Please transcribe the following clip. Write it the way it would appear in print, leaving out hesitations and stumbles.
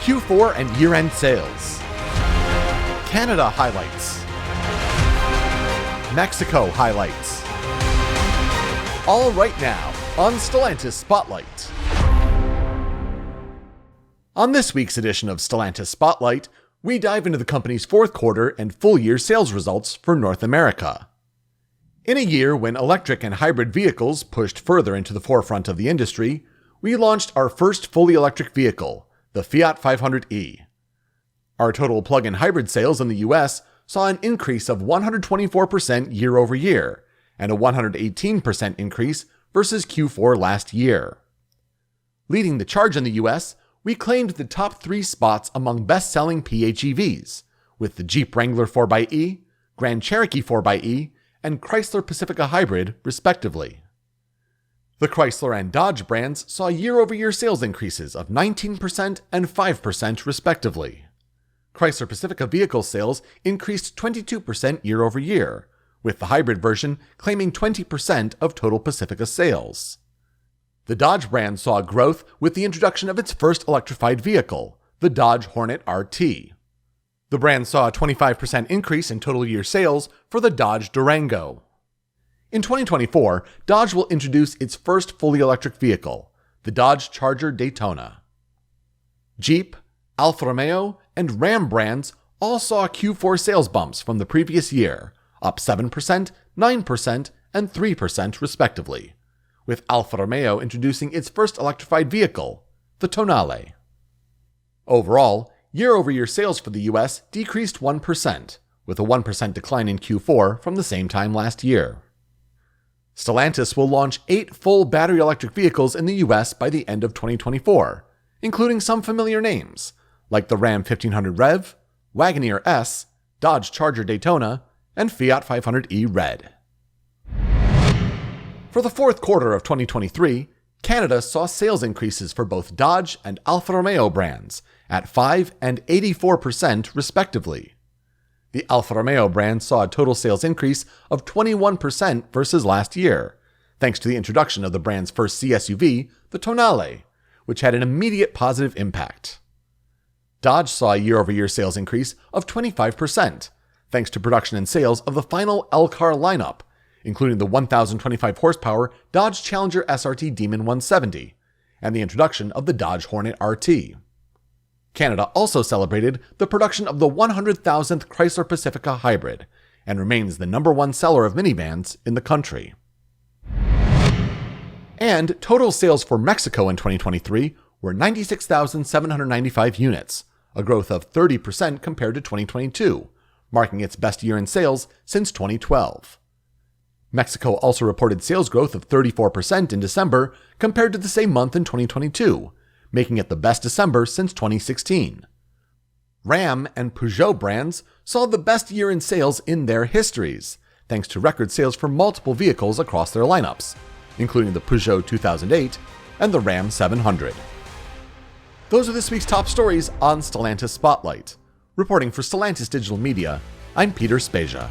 Q4 and year-end sales. Canada highlights. Mexico highlights. All right now on Stellantis Spotlight. On this week's edition of Stellantis Spotlight, we dive into the company's fourth quarter and full year sales results for North America. In a year when electric and hybrid vehicles pushed further into the forefront of the industry, we launched our first fully electric vehicle, the Fiat 500e. Our total plug-in hybrid sales in the US saw an increase of 124% year over year, and a 118% increase versus Q4 last year. Leading the charge in the US, we claimed the top 3 spots among best-selling PHEVs, with the Jeep Wrangler 4xe, Grand Cherokee 4xe, and Chrysler Pacifica Hybrid, respectively. The Chrysler and Dodge brands saw year-over-year sales increases of 19% and 5%, respectively. Chrysler Pacifica vehicle sales increased 22% year-over-year, with the hybrid version claiming 20% of total Pacifica sales. The Dodge brand saw growth with the introduction of its first electrified vehicle, the Dodge Hornet RT. The brand saw a 25% increase in total year sales for the Dodge Durango. In 2024, Dodge will introduce its first fully electric vehicle, the Dodge Charger Daytona. Jeep, Alfa Romeo, and Ram brands all saw Q4 sales bumps from the previous year, up 7%, 9%, and 3% respectively, with Alfa Romeo introducing its first electrified vehicle, the Tonale. Overall, year-over-year sales for the US decreased 1%, with a 1% decline in Q4 from the same time last year. Stellantis will launch 8 full battery electric vehicles in the US by the end of 2024, including some familiar names, like the Ram 1500 Rev, Wagoneer S, Dodge Charger Daytona, and Fiat 500e Red. For the fourth quarter of 2023, Canada saw sales increases for both Dodge and Alfa Romeo brands at 5% and 84% respectively. The Alfa Romeo brand saw a total sales increase of 21% versus last year, thanks to the introduction of the brand's first CSUV, the Tonale, which had an immediate positive impact. Dodge saw a year-over-year sales increase of 25%, thanks to production and sales of the final L-Car lineup, including the 1,025 horsepower Dodge Challenger SRT Demon 170, and the introduction of the Dodge Hornet RT. Canada also celebrated the production of the 100,000th Chrysler Pacifica Hybrid, and remains the #1 seller of minivans in the country. And total sales for Mexico in 2023 were 96,795 units, a growth of 30% compared to 2022, marking its best year in sales since 2012. Mexico also reported sales growth of 34% in December compared to the same month in 2022, making it the best December since 2016. Ram and Peugeot brands saw the best year in sales in their histories, thanks to record sales for multiple vehicles across their lineups, including the Peugeot 2008 and the Ram 700. Those are this week's top stories on Stellantis Spotlight. Reporting for Stellantis Digital Media, I'm Peter Spezia.